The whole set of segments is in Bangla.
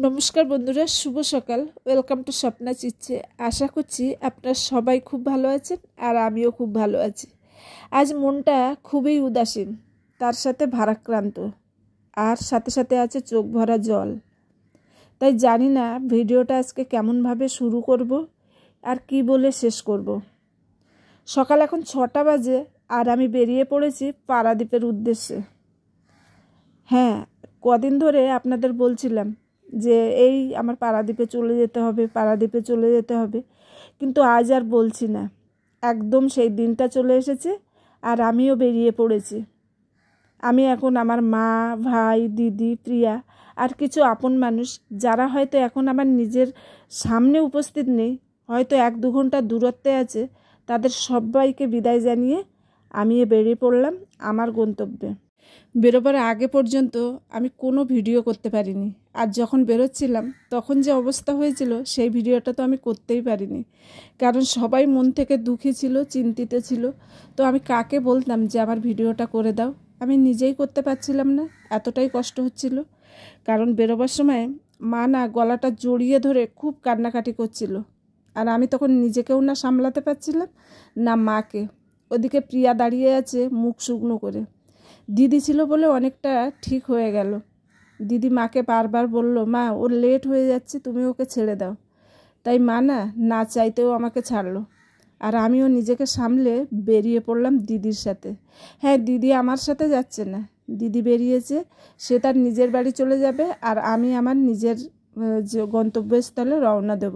নমস্কার বন্ধুরা, শুভ সকাল। ওয়েলকাম টু স্বপ্না চিচ্ছে। আশা করছি আপনারা সবাই খুব ভালো আছেন আর আমিও খুব ভালো আছি। আজ মনটা খুবই উদাসীন, তার সাথে ভারাক্রান্ত, আর সাথে সাথে আছে চোখ ভরা জল। তাই জানি না ভিডিওটা আজকে কেমনভাবে শুরু করব আর কি বলে শেষ করব। সকাল এখন 6টা বাজে আর আমি বেরিয়ে পড়েছি পারাদ্বীপের উদ্দেশ্যে। হ্যাঁ, কদিন ধরে আপনাদের বলছিলাম যে এই আমার পারাদ্বীপে চলে যেতে হবে, কিন্তু আজ আর বলছি না। একদম সেই দিনটা চলে এসেছে আর আমিও বেরিয়ে পড়েছি। আমি এখন আমার মা, ভাই, দিদি, প্রিয়া আর কিছু আপন মানুষ যারা হয়তো এখন আমার নিজের সামনে উপস্থিত নেই, হয়তো 1-2 ঘন্টা দূরত্বে আছে, তাদের সবাইকে বিদায় জানিয়ে আমি বেরিয়ে পড়লাম আমার গন্তব্যে। বেরোবার আগে পর্যন্ত আমি কোনো ভিডিও করতে পারিনি, আর যখন বেরোচ্ছিলাম তখন যে অবস্থা হয়েছিল সেই ভিডিওটা তো আমি করতেই পারিনি, কারণ সবাই মন থেকে দুঃখী ছিল, চিন্তিত ছিল। তো আমি কাকে বলতাম যে আমার ভিডিওটা করে দাও? আমি নিজেই করতে পারছিলাম না, এতটাই কষ্ট হচ্ছিল। কারণ বেরোবার সময় মা না গলাটা জড়িয়ে ধরে খুব কান্নাকাটি করছিল, আর আমি তখন নিজেকেও না সামলাতে পারছিলাম না মাকে। ওদিকে প্রিয়া দাঁড়িয়ে আছে মুখ শুকনো করে। দিদি ছিল বলে অনেকটা ঠিক হয়ে গেল। দিদি মাকে বারবার বলল, মা ওর লেট হয়ে যাচ্ছে, তুমি ওকে ছেড়ে দাও। তাই মা না চাইতেও আমাকে ছাড়লো, আর আমিও নিজেকে সামলে বেরিয়ে পড়লাম দিদির সাথে। হ্যাঁ, দিদি আমার সাথে যাচ্ছে না, দিদি বেরিয়েছে, সে তার নিজের বাড়ি চলে যাবে আর আমি আমার নিজের গন্তব্যস্থলে রওনা দেব।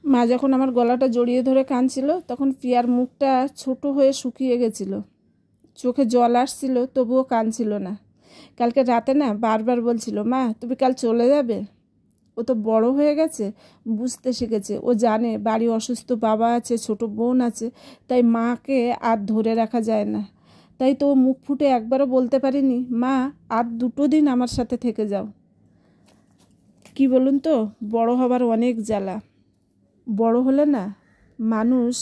মা যখন আমার গলাটা জড়িয়ে ধরে কাঁদছিল তখন প্রিয়ার মুখটা ছোট হয়ে শুকিয়ে গেছিলো, চোখে জল আসছিল, তবুও কাঁদছিল না। কালকে রাতে না বারবার বলছিল, মা তুমি কাল চলে যাবে। ও তো বড় হয়ে গেছে, বুঝতে শিখেছে, ও জানে বাড়ি অসুস্থ বাবা আছে, ছোট বোন আছে, তাই মাকে আর ধরে রাখা যায় না। তাই তো ও মুখ ফুটে একবারও বলতে পারিনি, মা আর 2 দিন আমার সাথে থেকে যাও। কি বলুন তো, বড় হবার অনেক জ্বালা। বড় হলে না মানুষ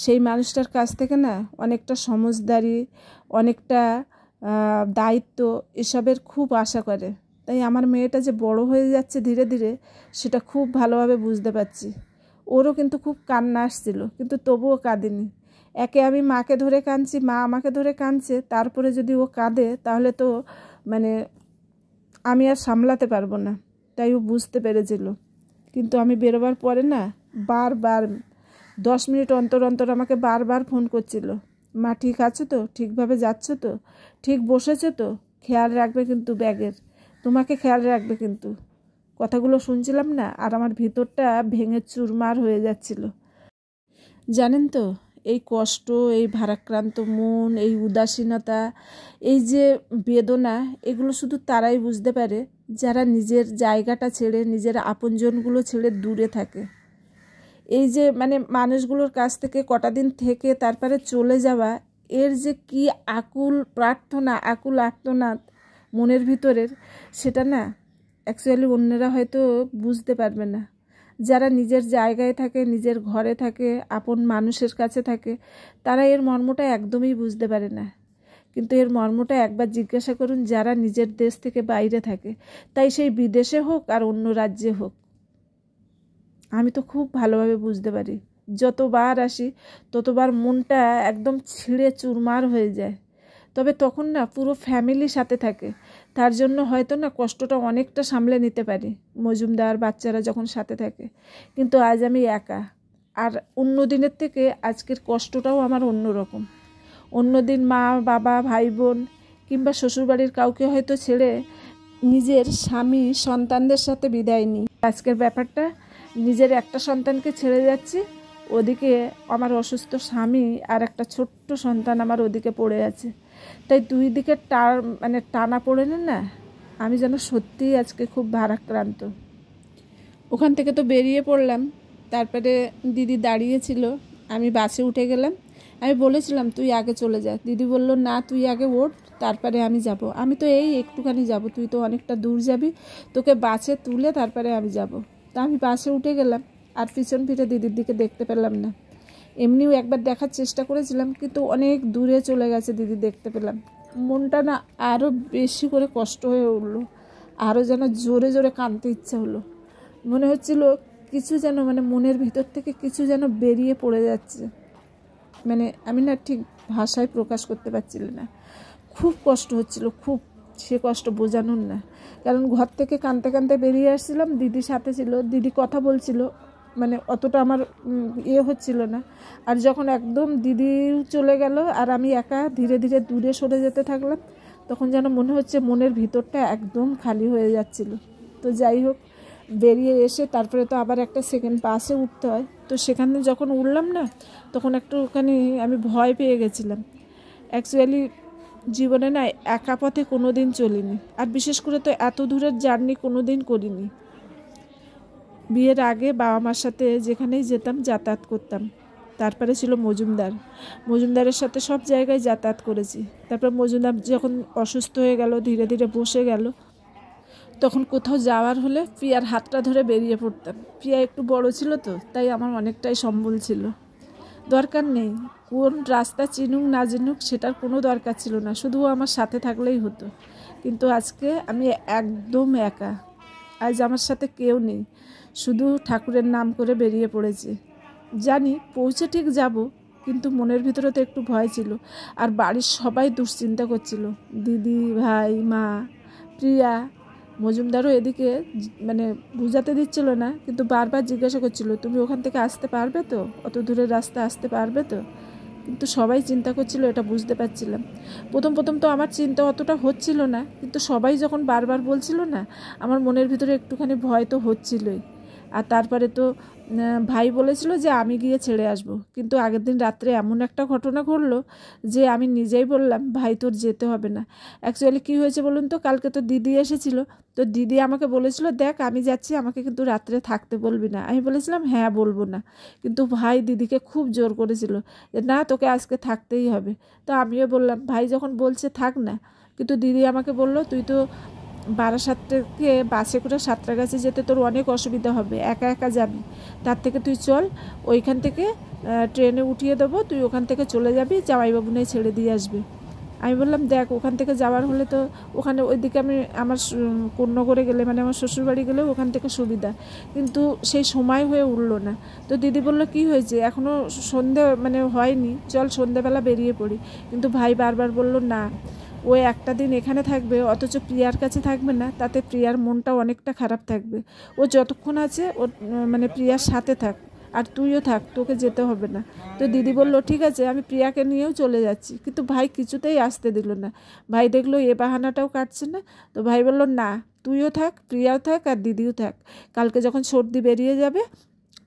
সেই মানুষটার কাছ থেকে না অনেকটা সমঝদারি, অনেকটা দায়িত্ব এসবের খুব আশা করে। তাই আমার মেয়েটা যে বড় হয়ে যাচ্ছে ধীরে ধীরে, সেটা খুব ভালোভাবে বুঝতে পারছি। ওরও কিন্তু খুব কান্না আসছিল, কিন্তু তবুও কাঁদিনি। একে আমি মাকে ধরে কাঁদছি, মা আমাকে ধরে কাঁদছে, তারপরে যদি ও কাঁদে তাহলে তো মানে আমি আর সামলাতে পারবো না। তাই ও বুঝতে পেরেছিল। কিন্তু আমি বেরোবার পরে না বারবার 10 মিনিট অন্তর অন্তর আমাকে বারবার ফোন করছিল, মা ঠিক আছে তো, ঠিকভাবে যাচ্ছ তো, ঠিক বসেছে তো, খেয়াল রাখবে কিন্তু ব্যাগের, তোমাকে খেয়াল রাখবে কিন্তু। কথাগুলো শুনছিলাম না আর আমার ভিতরটা ভেঙে চুরমার হয়ে যাচ্ছিল। জানেন তো, এই কষ্ট, এই ভারাক্রান্ত মন, এই উদাসীনতা, এই যে বেদনা, এগুলো শুধু তারাই বুঝতে পারে যারা নিজের জায়গাটা ছেড়ে, নিজের আপনজনগুলো ছেড়ে দূরে থাকে। এই যে মানুষগুলোর কাছ থেকে কটা দিন থেকে তারপরে চলে যাওয়া, এর যে কি আকুল প্রার্থনা, আকুল আর্তনাদ মনের ভিতরের, সেটা না অ্যাকচুয়ালি অন্যরা হয়তো বুঝতে পারবে না। যারা নিজের জায়গায় থাকে, নিজের ঘরে থাকে, আপন মানুষের কাছে থাকে, তারা এর মর্মটা একদমই বুঝতে পারে না। কিন্তু এর মর্মটা একবার জিজ্ঞাসা করুন যারা নিজের দেশ থেকে বাইরে থাকে, তাই সেই বিদেশে হোক আর অন্য রাজ্যে হোক। আমি তো খুব ভালোভাবে বুঝতে পারি। যতবার আসি ততবার মনটা একদম ছিঁড়ে চুরমার হয়ে যায়। তবে তখন না পুরো ফ্যামিলি সাথে থাকে, তার জন্য হয়তো না কষ্টটা অনেকটা সামলে নিতে পারি, মজুমদার বাচ্চারা যখন সাথে থাকে। কিন্তু আজ আমি একা, আর অন্য দিনের থেকে আজকের কষ্টটাও আমার অন্যরকম। অন্যদিন মা, বাবা, ভাই বোন কিংবা শ্বশুরবাড়ির কাউকে হয়তো ছেড়ে নিজের স্বামী, সন্তানদের সাথে বিদায় নিই। আজকের ব্যাপারটা নিজের একটা সন্তানকে ছেড়ে যাচ্ছি, ওদিকে আমার অসুস্থ স্বামী আর একটা ছোট্ট সন্তান আমার ওদিকে পড়ে আছে। তাই 2 দিকে টানা পড়ে না, আমি যেন সত্যিই আজকে খুব ভারাক্রান্ত। ওখান থেকে তো বেরিয়ে পড়লাম, তারপরে দিদি দাঁড়িয়েছিল, আমি বাসে উঠে গেলাম। আমি বলেছিলাম তুই আগে চলে যা, দিদি বলল না তুই আগে ওঠ, তারপরে আমি যাব। আমি তো এই একটুখানি যাব, তুই তো অনেকটা দূর যাবি, তোকে বাসে তুলে তারপরে আমি যাব। তা আমি বাসে উঠে গেলাম, আর পিছন ফিরে দিদির দিকে দেখতে পেলাম না। এমনিও একবার দেখার চেষ্টা করেছিলাম, কিন্তু অনেক দূরে চলে গেছে দিদি, দেখতে পেলাম। মনটা না আরও বেশি করে কষ্ট হয়ে উঠল। আরও যেন জোরে জোরে কাঁদতে ইচ্ছা হলো। মনে হচ্ছিল কিছু যেন মানে মনের ভিতর থেকে কিছু যেন বেরিয়ে পড়ে যাচ্ছে, মানে আমি না ঠিক ভাষায় প্রকাশ করতে পারছিলাম না। খুব কষ্ট হচ্ছিল, খুব, সে কষ্ট বোঝানোর না। কারণ ঘর থেকে কাঁদতে কাঁদতে বেরিয়ে আসছিলাম, দিদির সাথে ছিল, দিদি কথা বলছিল, মানে অতটা আমার হচ্ছিল না। আর যখন একদম দিদিও চলে গেল আর আমি একা ধীরে ধীরে দূরে সরে যেতে থাকলাম, তখন যেন মনে হচ্ছে মনের ভিতরটা একদম খালি হয়ে যাচ্ছিল। তো যাই হোক, বেরিয়ে এসে তারপরে তো আবার একটা সেকেন্ড বাসে উঠতে হয়। তো সেখানে যখন উঠলাম না, তখন একটুখানি আমি ভয় পেয়ে গেছিলাম। অ্যাকচুয়ালি জীবনে না একা পথে কোনো দিন চলিনি, আর বিশেষ করে তো এত দূরের জার্নি কোনো দিন করিনি। বিয়ের আগে বাবা মার সাথে যেখানেই যেতাম যাতায়াত করতাম। তারপরে ছিল মজুমদারের সাথে সব জায়গায় যাতায়াত করেছি। তারপর মজুমদার যখন অসুস্থ হয়ে গেল, ধীরে ধীরে বসে গেল, তখন কোথাও যাওয়ার হলে প্রিয়ার হাতটা ধরে বেরিয়ে পড়তাম। প্রিয়া একটু বড় ছিল তো, তাই আমার অনেকটাই সম্বল ছিল। দরকার নেই কোন রাস্তা চিনুক না চিনুক, সেটার কোনো দরকার ছিল না, শুধু আমার সাথে থাকলেই হতো। কিন্তু আজকে আমি একদম একা। আজ আমার সাথে কেউ নেই, শুধু ঠাকুরের নাম করে বেরিয়ে পড়েছি। জানি পৌঁছে ঠিক যাব, কিন্তু মনের ভিতরে তো একটু ভয় ছিল। আর বাড়ির সবাই দুশ্চিন্তা করছিল, দিদি, ভাই, মা, প্রিয়া। মজুমদারও এদিকে মানে বুঝাতে দিচ্ছিল না, কিন্তু বারবার জিজ্ঞাসা করছিল, তুমি ওখান থেকে আসতে পারবে তো, অত দূরের রাস্তা আসতে পারবে তো। কিন্তু সবাই চিন্তা করছিল, এটা বুঝতে পারছিলাম। প্রথম প্রথম তো আমার চিন্তা অতটা হচ্ছিল না, কিন্তু সবাই যখন বারবার বলছিল না, আমার মনের ভিতরে একটুখানি ভয় তো হচ্ছিলই। আর তারপরে তো ভাই বলেছিল যে আমি গিয়ে ছেড়ে আসব, কিন্তু আগের দিন রাত্রে এমন একটা ঘটনা ঘটলো যে আমি নিজেই বললাম, ভাই তোর যেতে হবে না। অ্যাকচুয়ালি কী হয়েছে বলুন তো, কালকে তো দিদি এসেছিল, তো দিদি আমাকে বলেছিল, দেখ আমি যাচ্ছি, আমাকে কিন্তু রাত্রে থাকতে বলবি না। আমি বলেছিলাম হ্যাঁ বলবো না, কিন্তু ভাই দিদিকে খুব জোর করেছিল যে না তোকে আজকে থাকতেই হবে। তো আমিও বললাম ভাই যখন বলছে থাক না। কিন্তু দিদি আমাকে বলল, তুই তো বারাসাত থেকে বাসে করে সাঁতরাগাছি যেতে তোর অনেক অসুবিধা হবে, একা একা যাবি, তার থেকে তুই চল, ওইখান থেকে ট্রেনে উঠিয়ে দেবো, তুই ওখান থেকে চলে যাবি, জামাইবাবু নিয়ে ছেড়ে দিয়ে আসবে। আমি বললাম দেখ ওখান থেকে যাওয়ার হলে তো ওখানে ওইদিকে আমি আমার কোন্নগরে গেলে মানে আমার শ্বশুরবাড়ি গেলেও ওখান থেকে সুবিধা, কিন্তু সেই সময় হয়ে উঠলো না। তো দিদি বললো কী হয়েছে, এখনও সন্ধে মানে হয়নি, চল সন্ধেবেলা বেরিয়ে পড়ি। কিন্তু ভাই বারবার বলল না, ও একটা দিন এখানে থাকবে অথচ প্রিয়ার কাছে থাকবে না, তাতে প্রিয়ার মনটা অনেকটা খারাপ থাকবে। ও যতক্ষণ আছে ও মানে প্রিয়ার সাথে থাক, আর তুইও থাক, তোকে যেতে হবে না। তো দিদি বলল ঠিক আছে, আমি প্রিয়াকে নিয়েও চলে যাচ্ছি। কিন্তু ভাই কিছুতেই আসতে দিল না। ভাই দেখলো এ বাহানাটাও কাটছে না, তো ভাই বলল না, তুইও থাক, প্রিয়াও থাক, আর দিদিও থাক, কালকে যখন সর্দি বেরিয়ে যাবে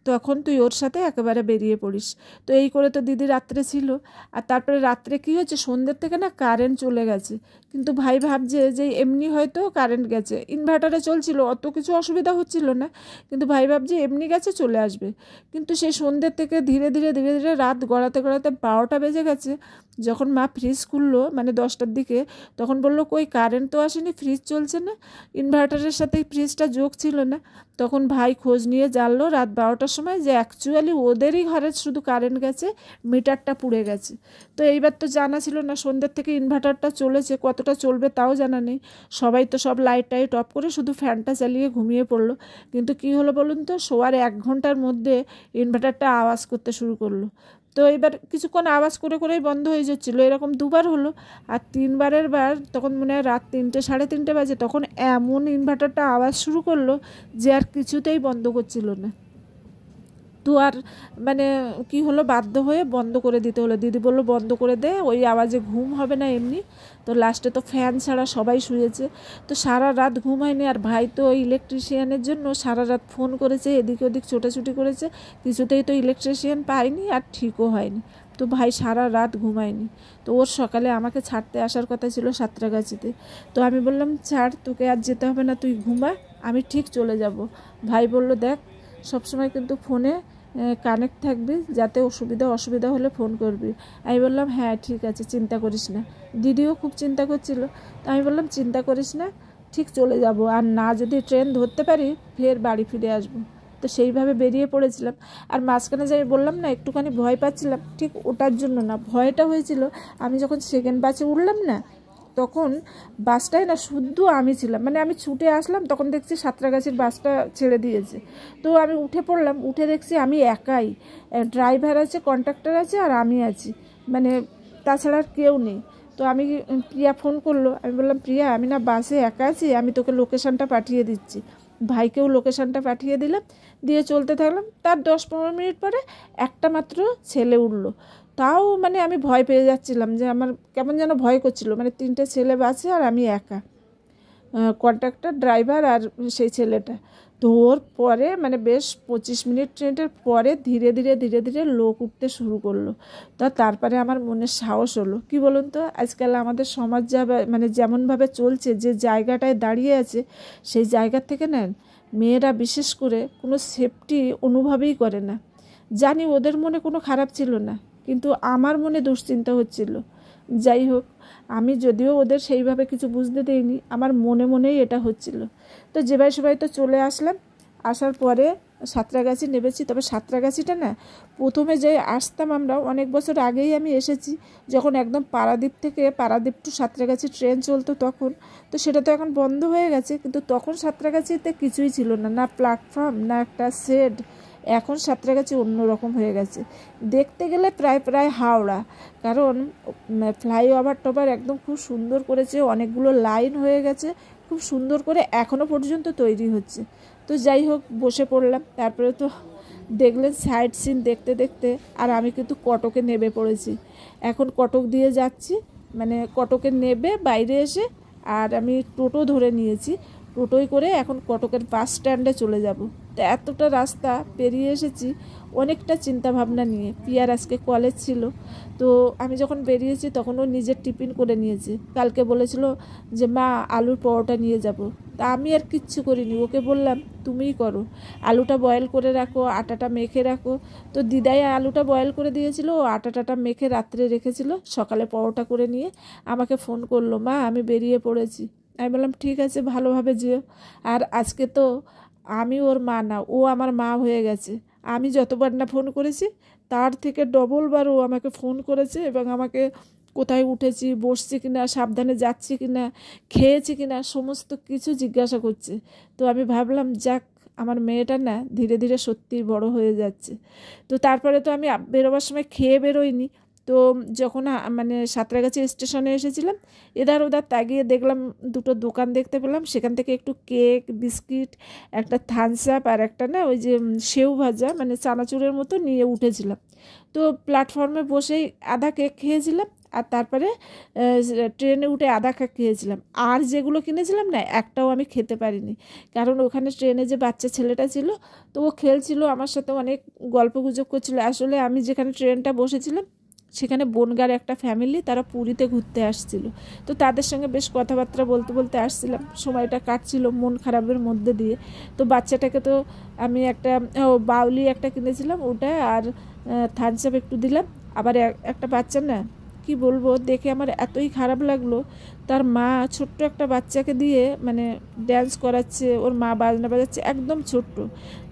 তখন তুই ওর সাথে একেবারে বেরিয়ে পড়িস। তো এই করে তো দিদি রাত্রে ছিল। আর তারপরে রাত্রে কী হয়েছে, সন্ধ্যের থেকে না কারেন্ট চলে গেছে। কিন্তু ভাই ভাবছে যে এমনি হয়তো কারেন্ট গেছে, ইনভার্টারে চলছিল, অত কিছু অসুবিধা হচ্ছিল না, কিন্তু ভাই ভাবছে এমনি গেছে চলে আসবে। কিন্তু সেই সন্ধ্যের থেকে ধীরে ধীরে ধীরে ধীরে রাত গড়াতে গড়াতে 12টা বেজে গেছে। যখন মা ফ্রিজ খুললো মানে 10টার দিকে, তখন বললো কই কারেন্ট তো আসেনি, ফ্রিজ চলছে না, ইনভার্টারের সাথে ফ্রিজটা যোগ ছিল না। তখন ভাই খোঁজ নিয়ে জানলো রাত 12টার সময় যে অ্যাকচুয়ালি ওদেরই ঘরে শুধু কারেন্ট গেছে, মিটারটা পুড়ে গেছে। তো এইবার তো জানা ছিল না সন্ধ্যের থেকে ইনভার্টারটা চলেছে, কতটা চলবে তাও জানা নেই। সবাই তো সব লাইট টাইট অফ করে শুধু ফ্যানটা চালিয়ে ঘুমিয়ে পড়লো। কিন্তু কী হলো বলুন তো, শোয়ার 1 ঘন্টার মধ্যে ইনভার্টারটা আওয়াজ করতে শুরু করলো। তো এবার কিছুক্ষণ আওয়াজ করে করেই বন্ধ হয়ে যাচ্ছিলো, এরকম 2বার হলো। আর 3বারের বার তখন মনে হয় রাত 3টে 3:30 বাজে, তখন এমন ইনভার্টারটা আওয়াজ শুরু করলো যে আর কিছুতেই বন্ধ করছিল না। তো আর মানে কি হলো, বাধ্য হয়ে বন্ধ করে দিতে হলো। দিদি বললো বন্ধ করে দে, ওই আওয়াজে ঘুম হবে না এমনি। তো লাস্টে তো ফ্যান ছাড়া সবাই শুয়েছে, তো সারা রাত ঘুম হয়নি। আর ভাই তো ইলেকট্রিশিয়ানের জন্য সারা রাত ফোন করেছে, এদিক ওদিক ছোটাছুটি করেছে, কিছুতেই তো ইলেকট্রিশিয়ান পায়নি, আর ঠিকও হয়নি। তো ভাই সারা রাত ঘুমায়নি। তো ওর সকালে আমাকে ছাড়তে আসার কথা ছিল সাঁতরাগাছিতে। তো আমি বললাম ছাড়, তোকে আর যেতে হবে না, তুই ঘুমা, আমি ঠিক চলে যাব। ভাই বলল দেখ সবসময় কিন্তু ফোনে কানেক্ট থাকবি, যাতে অসুবিধা হলে ফোন করবি। আমি বললাম হ্যাঁ ঠিক আছে, চিন্তা করিস না। দিদিও খুব চিন্তা করছিল। তো আমি বললাম চিন্তা করিস না, ঠিক চলে যাব, আর না যদি ট্রেন ধরতে পারি ফের বাড়ি ফিরে আসবো। তো সেইভাবে বেরিয়ে পড়েছিলাম। আর মাঝখানে যাই বললাম না একটুখানি ভয় পাচ্ছিলাম, ঠিক ওটার জন্য না, ভয়টা হয়েছিল আমি যখন সেকেন্ড বাসে উঠলাম না, তখন বাসটায় না শুধু আমি ছিলাম, মানে আমি ছুটে আসলাম, তখন দেখছি সাঁতরাগাছির বাসটা ছেড়ে দিয়েছে। তো আমি উঠে পড়লাম, উঠে দেখছি আমি একাই, ড্রাইভার আছে, কন্ডাক্টর আছে, আর আমি আছি, মানে তাছাড়া আর কেউ নেই। তো আমি, প্রিয়া ফোন করলো, আমি বললাম প্রিয়া আমি না বাসে একা আছি, আমি তোকে লোকেশানটা পাঠিয়ে দিচ্ছি। ভাইকেও লোকেশানটা পাঠিয়ে দিলাম, দিয়ে চলতে থাকলাম। তার 10-15 মিনিট পরে একটা মাত্র ছেলে উঠলো। তাও মানে আমি ভয় পেয়ে যাচ্ছিলাম, যে আমার কেমন যেন ভয় করছিল, মানে 3টে ছেলে বাসে আর আমি একা, কন্ডাক্টর, ড্রাইভার আর সেই ছেলেটা। তো ওর পরে মানে বেশ 25 মিনিট ট্রেনের পরে ধীরে ধীরে ধীরে ধীরে লোক উঠতে শুরু করলো। তারপরে আমার মনে সাহস হলো। কি বলুন তো, আজকাল আমাদের সমাজ মানে যেমনভাবে চলছে, যে জায়গাটায় দাঁড়িয়ে আছে সেই জায়গা থেকে নেন মেয়েরা বিশেষ করে কোনো সেফটি অনুভবই করে না। জানি ওদের মনে কোনো খারাপ ছিল না, কিন্তু আমার মনে দুশ্চিন্তা হচ্ছিল। যাই হোক, আমি যদিও ওদের সেইভাবে কিছু বুঝতে দেইনি, আমার মনে মনেই এটা হচ্ছিল। তো যেভাবে সবাই তো চলে আসলাম। আসার পরে সাঁতরাগাছি নেমেছি। তবে সাঁতরাগাছিটা না, প্রথমে যে আসতাম আমরা, অনেক বছর আগেই আমি এসেছি, যখন একদম পারাদ্বীপ থেকে পারাদ্বীপ টু সাঁতরাগাছি ট্রেন চলতো তখন। তো সেটা তো এখন বন্ধ হয়ে গেছে, কিন্তু তখন সাঁতরাগাছিতে কিছুই ছিল না, না প্ল্যাটফর্ম, না একটা শেড। এখন সাঁতরাগাছি অন্যরকম হয়ে গেছে, দেখতে গেলে প্রায় হাওড়া। কারণ ফ্লাইওভার টভার একদম খুব সুন্দর করেছে, অনেকগুলো লাইন হয়ে গেছে, খুব সুন্দর করে এখনও পর্যন্ত তৈরি হচ্ছে। তো যাই হোক, বসে পড়লাম। তারপরে তো দেখলেন সাইড সিন দেখতে দেখতে, আর আমি কিন্তু কটকে নেমে পড়েছি। এখন কটক দিয়ে যাচ্ছি, মানে কটকে নেবে বাইরে এসে, আর আমি টোটো ধরে নিয়েছি। টোটোয় করে এখন কটকের বাস স্ট্যান্ডে চলে যাব। তো এতটা রাস্তা পেরিয়ে এসেছি অনেকটা চিন্তা ভাবনা নিয়ে। পিয়ার আজকে কলেজ ছিল, তো আমি যখন বেরিয়েছি তখন ও নিজের টিফিন করে নিয়েছে। কালকে বলেছিল যে মা আলুর পরোটা নিয়ে যাব, তা আমি আর কিচ্ছু করিনি, ওকে বললাম তুমিই করো, আলুটা বয়েল করে রাখো, আটাটা মেখে রাখো। তো দিদাই আলুটা বয়েল করে দিয়েছিল, ও আটাটা মেখে রাত্রে রেখেছিল, সকালে পরোটা করে নিয়ে আমাকে ফোন করলো, মা আমি বেরিয়ে পড়েছি। আমি বললাম ঠিক আছে, ভালোভাবে যেও। আর আজকে তো আমি ওর মা না, ও আমার মা হয়ে গেছে। আমি যতবার না ফোন করেছি তার থেকে ডবলবার ও আমাকে ফোন করেছে, এবং আমাকে কোথায় উঠেছি, বসছি কিনা, সাবধানে যাচ্ছি কিনা, খেয়েছি কিনা, সমস্ত কিছু জিজ্ঞাসা করছে। তো আমি ভাবলাম যাক, আমার মেয়েটা না ধীরে ধীরে সত্যিই বড় হয়ে যাচ্ছে। তো তারপরে তো আমি বেরোবার সময় খেয়ে বেরোইনি। তো যখন মানে সাঁতরাগাছি স্টেশনে এসেছিলাম, এধার ওধার তাকিয়ে দেখলাম দুটো দোকান দেখতে পেলাম, সেখান থেকে একটু কেক, বিস্কিট, একটা থামস আপ, আর একটা না ওই যে সেউ ভাজা, মানে চানাচুরের মতো নিয়ে উঠেছিলাম। তো প্ল্যাটফর্মে বসেই আধা কেক খেয়েছিলাম, আর তারপরে ট্রেনে উঠে আধা কেক খেয়েছিলাম। আর যেগুলো কিনেছিলাম না, একটাও আমি খেতে পারিনি, কারণ ওখানে ট্রেনে যে বাচ্চা ছেলেটা ছিল, তো ও খেলছিল আমার সাথে, অনেক গল্প গুজব করছিল। আসলে আমি যেখানে ট্রেনটা বসেছিলাম সেখানে বনগাঁর একটা ফ্যামিলি, তারা পুরীতে ঘুরতে আসছিল। তো তাদের সঙ্গে বেশ কথাবার্তা বলতে বলতে আসছিলাম, সময়টা কাটছিল মন খারাপের মধ্যে দিয়ে। তো বাচ্চাটাকে তো আমি একটা বাউলি একটা কিনেছিলাম, ওটা আর থামস আপ একটু দিলাম। আবার একটা বাচ্চা না, কি বলবো, দেখে আমার এতই খারাপ লাগলো, তার মা ছোট্ট একটা বাচ্চাকে দিয়ে মানে ড্যান্স করাচ্ছে, ওর মা বাজনা বাজাচ্ছে, একদম ছোট্ট।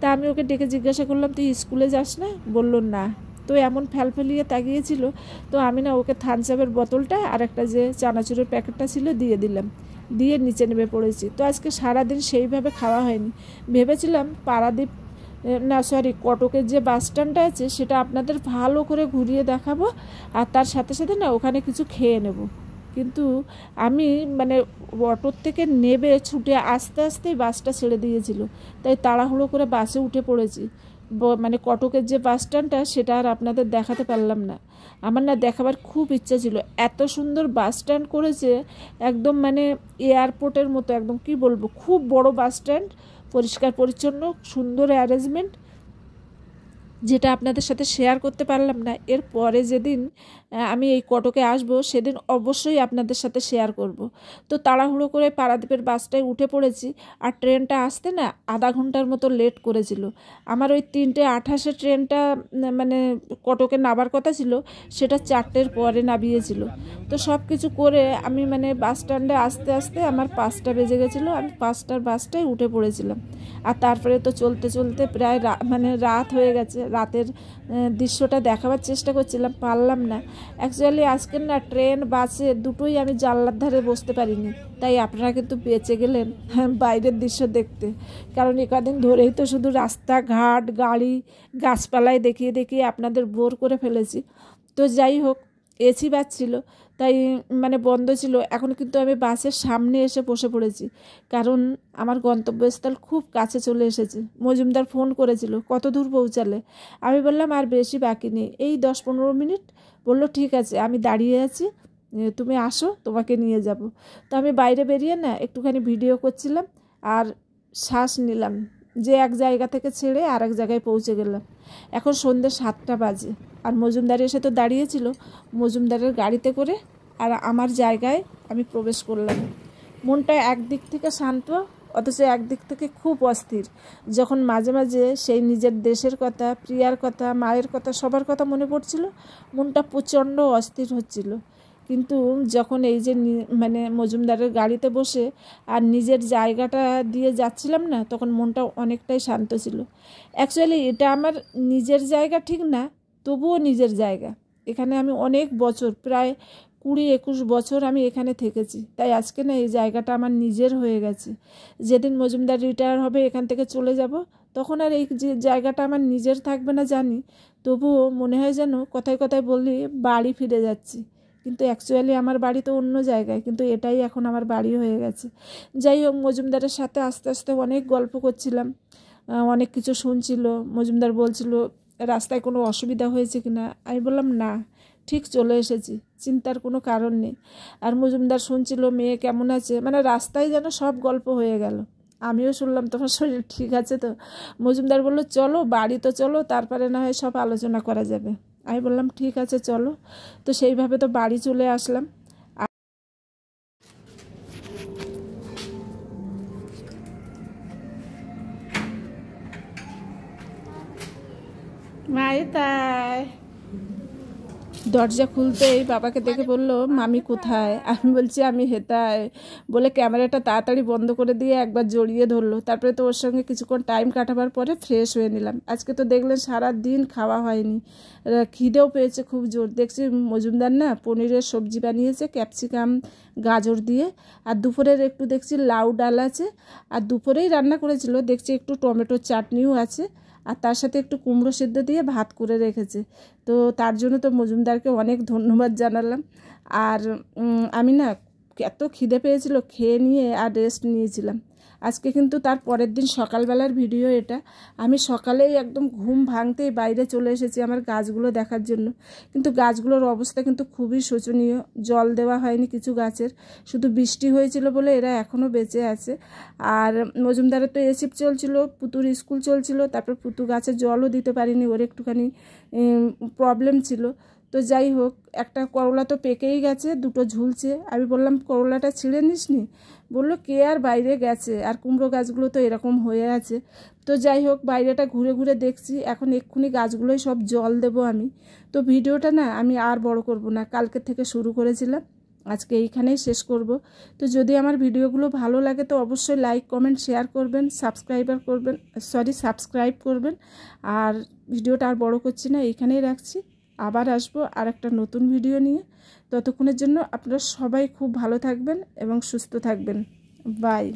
তা আমি ওকে ডেকে জিজ্ঞাসা করলাম তুই স্কুলে যাস না? বললো না। তো এমন ফেলফেলিয়ে তাকিয়েছিল। তো আমি না ওকে থামস আপের বোতলটা আর একটা যে চানাচুরের প্যাকেটটা ছিল দিয়ে দিলাম, দিয়ে নিচে নেমে পড়েছি। তো আজকে সারাদিন সেইভাবে খাওয়া হয়নি। ভেবেছিলাম পারাদ্বীপ, না সরি, কটকের যে বাস স্ট্যান্ডটা আছে সেটা আপনাদের ভালো করে ঘুরিয়ে দেখাবো, আর তার সাথে সাথে না ওখানে কিছু খেয়ে নেব। কিন্তু আমি মানে অটোর থেকে নেবে ছুটে আস্তে আস্তেই বাসটা ছেড়ে দিয়েছিল, তাই তাড়াহুড়ো করে বাসে উঠে পড়েছি। মানে কটকের যে বাস স্ট্যান্ডটা সেটা আর আপনাদের দেখাতে পারলাম না। আমার না দেখাবার খুব ইচ্ছা ছিল, এত সুন্দর বাস স্ট্যান্ড করেছে, একদম মানে এয়ারপোর্টের মতো, একদম কি বলবো, খুব বড় বাস স্ট্যান্ড, পরিষ্কার পরিচ্ছন্ন, সুন্দর অ্যারেঞ্জমেন্ট, যেটা আপনাদের সাথে শেয়ার করতে পারলাম না। এর পরে যেদিন আমি এই কটকে আসব সেদিন অবশ্যই আপনাদের সাথে শেয়ার করব। তো তাড়াহুড়ো করে পারাদ্বীপের বাসটায় উঠে পড়েছি, আর ট্রেনটা আসতে না আধা ঘন্টার মতো লেট করেছিল। আমার ওই 3:28 ট্রেনটা মানে কটকে নামার কথা ছিল, সেটা 4টের পরে নামিয়েছিল। তো সব কিছু করে আমি মানে বাস স্ট্যান্ডে আস্তে আস্তে আমার 5টা বেজে গেছিলো, আমি 5টার বাসটায় উঠে পড়েছিলাম। আর তারপরে তো চলতে চলতে প্রায় মানে রাত হয়ে গেছে। রাতের দৃশ্যটা দেখাবার চেষ্টা করছিলাম, পারলাম না। অ্যাকচুয়ালি আজকের না ট্রেন বাসে দুটোই আমি জানলার ধারে বসতে পারিনি, তাই আপনারা কিন্তু বেঁচে গেলেন বাইরের দৃশ্য দেখতে। কারণ কদিন ধরেই তো শুধু রাস্তাঘাট, গাড়ি, গাছপালায় দেখিয়ে দেখিয়ে আপনাদের বোর করে ফেলেছি। তো যাই হোক, এসি বাস ছিল, তাই মানে বন্ধ ছিল। এখন কিন্তু আমি বাসের সামনে এসে বসে পড়েছি, কারণ আমার গন্তব্যস্থল খুব কাছে চলে এসেছে। মজুমদার ফোন করেছিল, কত দূর পৌঁছালে? আমি বললাম আর বেশি বাকি নেই, এই 10-15 মিনিট। বললো ঠিক আছে, আমি দাঁড়িয়ে আছি, তুমি আসো, তোমাকে নিয়ে যাব। তো আমি বাইরে বেরিয়ে না একটুখানি ভিডিও করছিলাম আর শ্বাস নিলাম যে এক জায়গা থেকে ছেড়ে আর এক জায়গায় পৌঁছে গেলাম। এখন সন্ধ্যে 7টা বাজে, আর মজুমদার এসে তো দাঁড়িয়েছিল। মজুমদারের গাড়িতে করে আর আমার জায়গায় আমি প্রবেশ করলাম। মনটা একদিক থেকে শান্ত, অথচ একদিক থেকে খুব অস্থির। যখন মাঝে মাঝে সেই নিজের দেশের কথা, প্রিয়ার কথা, মায়ের কথা, সবার কথা মনে পড়ছিল, মনটা প্রচণ্ড অস্থির হচ্ছিল। কিন্তু যখন এই যে মানে মজুমদারের গাড়িতে বসে আর নিজের জায়গাটা দিয়ে যাচ্ছিলাম না, তখন মনটা অনেকটাই শান্ত ছিল। অ্যাকচুয়ালি এটা আমার নিজের জায়গা ঠিক না, তবুও নিজের জায়গা। এখানে আমি অনেক বছর, প্রায় 20-21 বছর আমি এখানে থেকেছি, তাই আজকে না এই জায়গাটা আমার নিজের হয়ে গেছে। যেদিন মজুমদার রিটায়ার হবে, এখান থেকে চলে যাব, তখন আর এই যে জায়গাটা আমার নিজের থাকবে না জানি, তবুও মনে হয় যেন কথায় কথায় বললি বাড়ি ফিরে যাচ্ছি। কিন্তু অ্যাকচুয়ালি আমার বাড়ি তো অন্য জায়গায়, কিন্তু এটাই এখন আমার বাড়ি হয়ে গেছে। যাই হোক, মজুমদারের সাথে আস্তে আস্তে অনেক গল্প করছিলাম, অনেক কিছু শুনছিল। মজুমদার বলছিল রাস্তায় কোনো অসুবিধা হয়েছে কি না। আমি বললাম না, ঠিক চলে এসেছি, চিন্তার কোনো কারণ নেই। আর মজুমদার শুনছিল মেয়ে কেমন আছে, মানে রাস্তায় যেন সব গল্প হয়ে গেল। আমিও শুনলাম তোমার শরীর ঠিক আছে তো। মজুমদার বললো চলো বাড়ি, তো চলো, তারপরে না হয় সব আলোচনা করা যাবে। আমি বললাম ঠিক আছে চলো। তো সেইভাবে তো বাড়ি চলে আসলাম। মায়ে তাই দরজা খুলতেই বাবাকে দেখে বললো মামি কোথায়? আমি বলছি আমি হেতায়। বলে ক্যামেরাটা তাড়াতাড়ি বন্ধ করে দিয়ে একবার জড়িয়ে ধরলো। তারপরে তো ওর সঙ্গে কিছুক্ষণ টাইম কাটাবার পরে ফ্রেশ হয়ে নিলাম। আজকে তো দেখলেন সারা দিন খাওয়া হয়নি, খিদেও পেয়েছে খুব জোর। দেখছি মজুমদার না পনিরের সবজি বানিয়েছে, ক্যাপসিকাম গাজর দিয়ে, আর দুপুরের একটু দেখছি লাউ ডাল আছে, আর দুপুরেই রান্না করেছিল দেখছি একটু টমেটোর চাটনিও আছে, আর তার সাথে একটু কুমড়ো সিদ্ধ দিয়ে ভাত করে রেখেছে। তো তার জন্য তো মজুমদারকে অনেক ধন্যবাদ জানালাম। আর আমি না এত খিদে পেয়েছিল, খেয়ে নিয়ে আর রেস্ট নিয়েছিলাম। আজকে কিন্তু তার পরের দিন সকালবেলার ভিডিও এটা। আমি সকালেই একদম ঘুম ভাঙতেই বাইরে চলে এসেছি আমার গাছগুলো দেখার জন্য। কিন্তু গাছগুলোর অবস্থা কিন্তু খুবই শোচনীয়, জল দেওয়া হয়নি কিছু গাছের, শুধু বৃষ্টি হয়েছিল বলে এরা এখনও বেঁচে আছে। আর মজুমদারের তো এসিপ চলছিল, পুতুর স্কুল চলছিল, তারপর পুতু গাছে জলও দিতে পারিনি, ওর একটুখানি প্রবলেম ছিল। তো যাই হোক, একটা করলা তো পেকেই গেছে, দুটো ঝুলছে। আমি বললাম করলাটা ছিঁড়ে নিস নি? বললো কে আর বাইরে গেছে, আর কুমড়ো গাছগুলো তো এরকম হয়ে আছে। তো যাই হোক, বাইরেটা ঘুরে ঘুরে দেখছি, এখন এক্ষুনি গাছগুলোই সব জল দেবো আমি। তো ভিডিওটা না আমি আর বড় করব না, কালকে থেকে শুরু করেছিলাম, আজকে এইখানেই শেষ করব। তো যদি আমার ভিডিওগুলো ভালো লাগে তো অবশ্যই লাইক কমেন্ট শেয়ার করবেন, সাবস্ক্রাইব করবেন। আর ভিডিওটা আর বড় করছি না, এইখানেই রাখছি। আবার আসবো আর একটা নতুন ভিডিও নিয়ে। ততক্ষণের জন্য আপনারা সবাই খুব ভালো থাকবেন এবং সুস্থ থাকবেন। বাই।